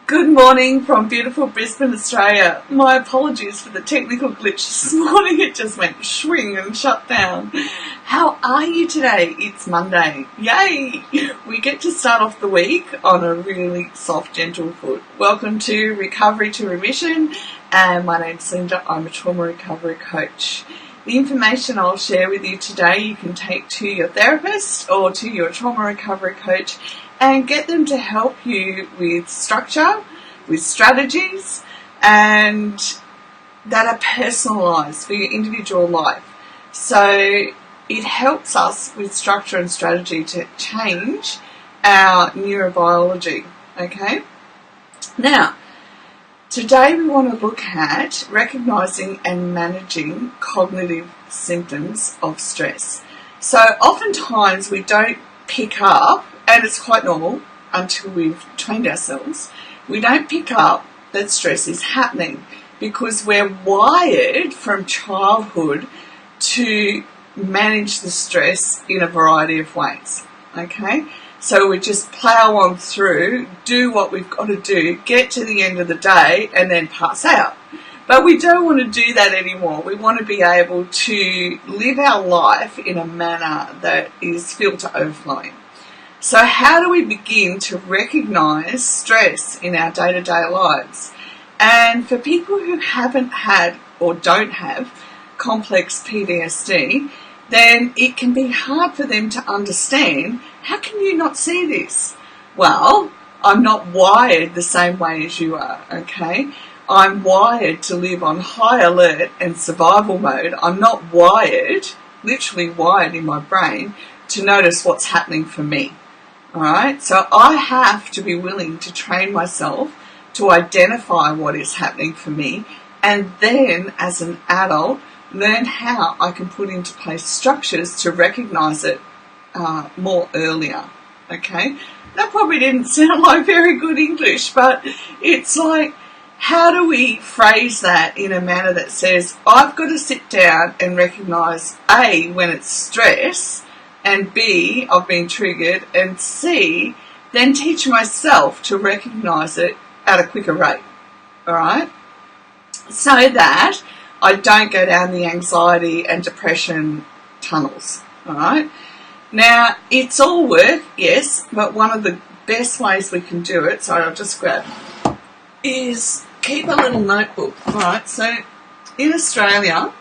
Good morning from beautiful Brisbane, Australia. My apologies for the technical glitch this morning. It just went swing and shut down. How are you today? It's Monday. Yay! We get to start off the week on a really soft, gentle foot. Welcome to Recovery to Remission, and my name's Linda. I'm a trauma recovery coach. The information I'll share with you today you can take to your therapist or to your trauma recovery coach and get them to help you with structure, with strategies, and that are personalised for your individual life. So it helps us with structure and strategy to change our neurobiology, okay? Now, today we want to look at recognising and managing cognitive symptoms of stress. So oftentimes we don't pick up, and it's quite normal until we've trained ourselves, we don't pick up that stress is happening because we're wired from childhood to manage the stress in a variety of ways, okay? So we just plough on through, do what we've got to do, get to the end of the day and then pass out. But we don't want to do that anymore. We want to be able to live our life in a manner that is filled to overflowing. So how do we begin to recognise stress in our day-to-day lives? And for people who haven't had or don't have complex PTSD, then it can be hard for them to understand, how can you not see this? Well, I'm not wired the same way as you are, okay? I'm wired to live on high alert and survival mode. I'm not wired, literally wired in my brain, to notice what's happening for me. Alright, so I have to be willing to train myself to identify what is happening for me and then as an adult learn how I can put into place structures to recognise it more earlier. Okay, that probably didn't sound like very good English, but it's like, how do we phrase that in a manner that says I've got to sit down and recognise A, when it's stress, and B, I've been triggered, and C, then teach myself to recognise it at a quicker rate, all right? So that I don't go down the anxiety and depression tunnels, all right? Now, it's all work, yes, but one of the best ways we can do it, sorry, I'll just grab, is keep a little notebook, all right? So in Australia,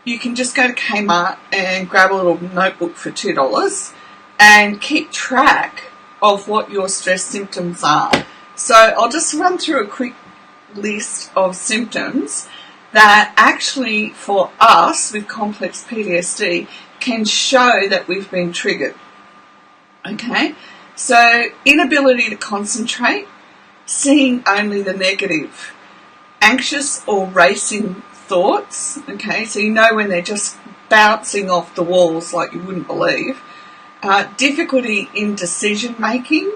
you can just go to Kmart and grab a little notebook for $2 and keep track of what your stress symptoms are. So I'll just run through a quick list of symptoms that actually for us with complex PTSD can show that we've been triggered. Okay, so inability to concentrate, seeing only the negative, anxious or racing thoughts, okay, so you know when they're just bouncing off the walls like you wouldn't believe, difficulty in decision making,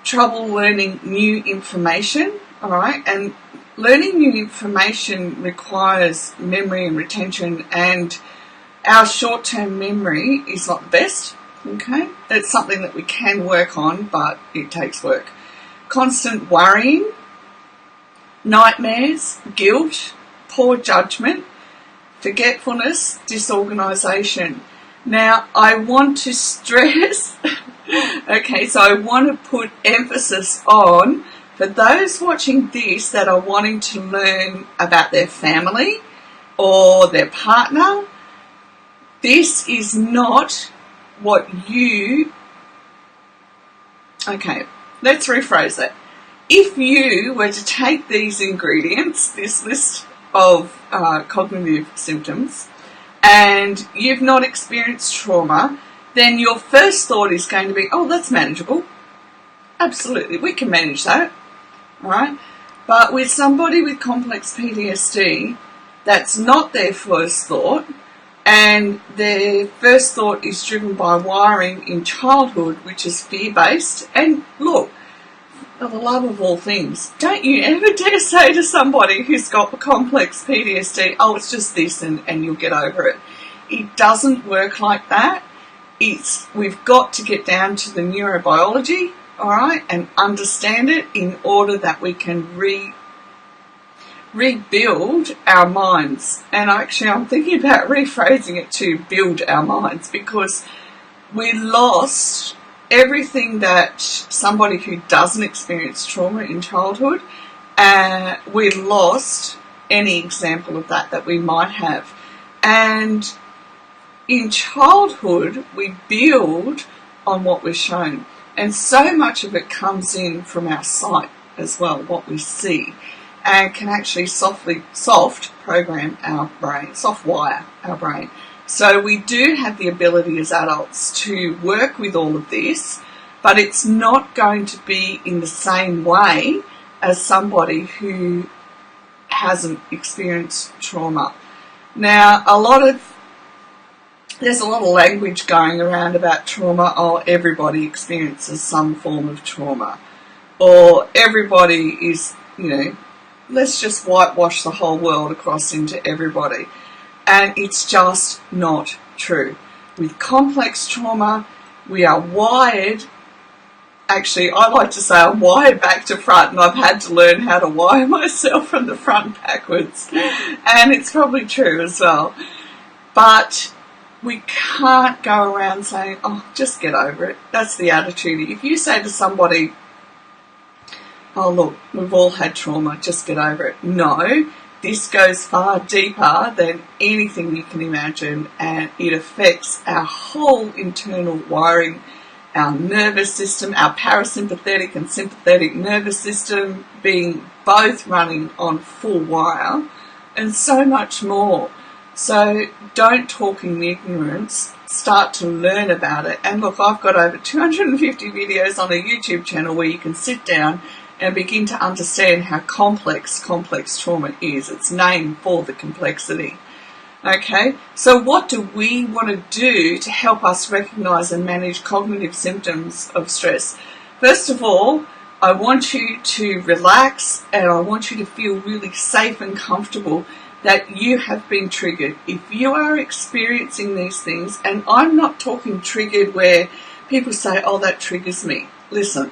trouble learning new information, all right, and learning new information requires memory and retention, and our short-term memory is not the best, okay, it's something that we can work on, but it takes work. Constant worrying, nightmares, guilt, poor judgment, forgetfulness, disorganisation. Now, I want to stress, okay, so I want to put emphasis on, for those watching this that are wanting to learn about their family or their partner, this is not what you, okay, let's rephrase that. If you were to take these ingredients, this list of cognitive symptoms, and you've not experienced trauma, then your first thought is going to be, oh, that's manageable. Absolutely, we can manage that, all right? But with somebody with complex PTSD, that's not their first thought, and their first thought is driven by wiring in childhood, which is fear-based. And look, for the love of all things, don't you ever dare say to somebody who's got complex PTSD, oh, it's just this and you'll get over it. It doesn't work like that. We've got to get down to the neurobiology all right, and understand it in order that we can rebuild our minds. And actually, I'm thinking about rephrasing it to build our minds, because we lost everything that somebody who doesn't experience trauma in childhood, we lost any example of that we might have. And in childhood, we build on what we're shown. And so much of it comes in from our sight as well, what we see, and can actually soft program our brain, soft wire our brain. So we do have the ability as adults to work with all of this, but it's not going to be in the same way as somebody who hasn't experienced trauma. Now, there's a lot of language going around about trauma. Oh, everybody experiences some form of trauma. Or everybody is, let's just whitewash the whole world across into everybody. And it's just not true. With complex trauma, we are wired. Actually, I like to say I'm wired back to front, and I've had to learn how to wire myself from the front backwards. And it's probably true as well. But we can't go around saying, oh, just get over it. That's the attitude. If you say to somebody, oh, look, we've all had trauma, just get over it. No, this goes far deeper than anything you can imagine, and it affects our whole internal wiring, our nervous system, our parasympathetic and sympathetic nervous system being both running on full wire, and so much more. So don't talk in ignorance, start to learn about it. And look, I've got over 250 videos on a YouTube channel where you can sit down and begin to understand how complex trauma is. It's named for the complexity. Okay, so what do we want to do to help us recognise and manage cognitive symptoms of stress? First of all, I want you to relax, and I want you to feel really safe and comfortable that you have been triggered. If you are experiencing these things, and I'm not talking triggered where people say, oh, that triggers me. Listen,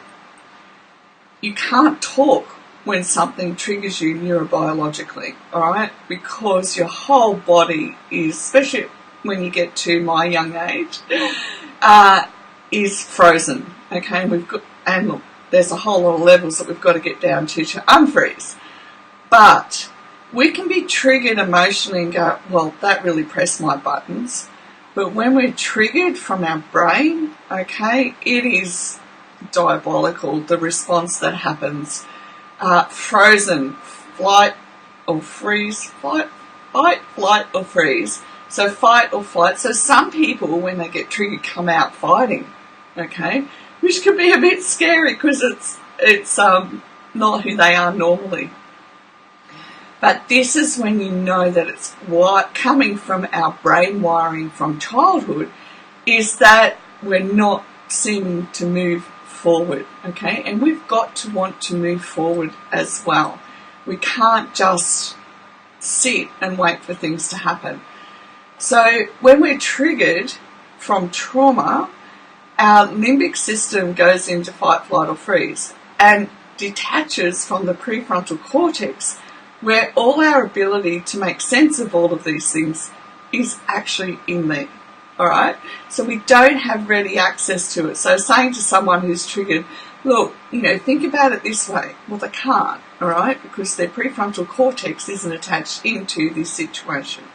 you can't talk when something triggers you neurobiologically, all right? Because your whole body is, especially when you get to my young age, is frozen, okay? And look, there's a whole lot of levels that we've got to get down to unfreeze. But we can be triggered emotionally and go, well, that really pressed my buttons. But when we're triggered from our brain, okay, it is diabolical, the response that happens. Frozen, flight or freeze, fight, flight or freeze. So fight or flight. So some people, when they get triggered, come out fighting, okay, which can be a bit scary because it's not who they are normally. But this is when you know that it's coming from our brain wiring from childhood, is that we're not seeming to move forward, okay? And we've got to want to move forward as well. We can't just sit and wait for things to happen. So when we're triggered from trauma, our limbic system goes into fight, flight or freeze and detaches from the prefrontal cortex, where all our ability to make sense of all of these things is actually in there. All right, so we don't have ready access to it. So saying to someone who's triggered, look, think about it this way. Well, they can't, all right, because their prefrontal cortex isn't attached into this situation.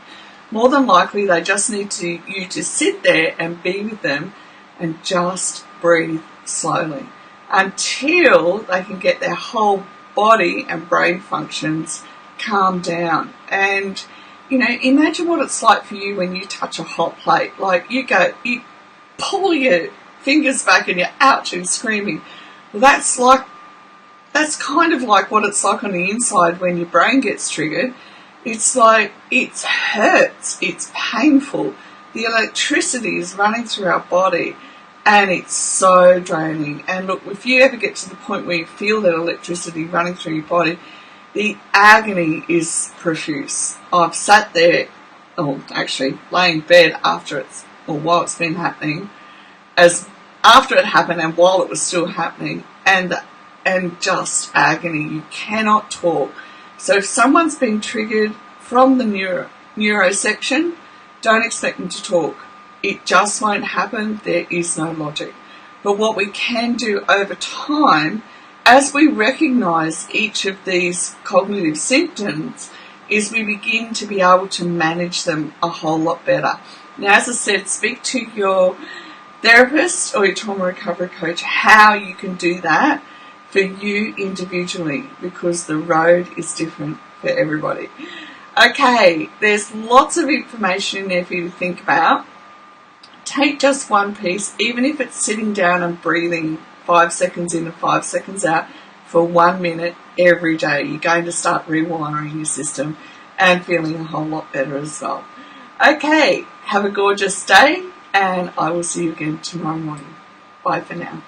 More than likely, they just need you to sit there and be with them and just breathe slowly until they can get their whole body and brain functions calm down. And imagine what it's like for you when you touch a hot plate. Like you pull your fingers back and you're ouch and screaming. Well, that's kind of like what it's like on the inside when your brain gets triggered. It's like it hurts, it's painful. The electricity is running through our body and it's so draining. And look, if you ever get to the point where you feel that electricity running through your body, the agony is profuse. I've sat there, actually lay in bed while it's been happening, as after it happened and while it was still happening, and just agony. You cannot talk. So if someone's been triggered from the neuro section, don't expect them to talk. It just won't happen. There is no logic. But what we can do over time, as we recognise each of these cognitive symptoms, is we begin to be able to manage them a whole lot better. Now, as I said, speak to your therapist or your trauma recovery coach how you can do that for you individually, because the road is different for everybody. Okay, there's lots of information in there for you to think about. Take just one piece, even if it's sitting down and breathing 5 seconds in and 5 seconds out for 1 minute every day. You're going to start rewiring your system and feeling a whole lot better as well. Okay, have a gorgeous day, and I will see you again tomorrow morning. Bye for now.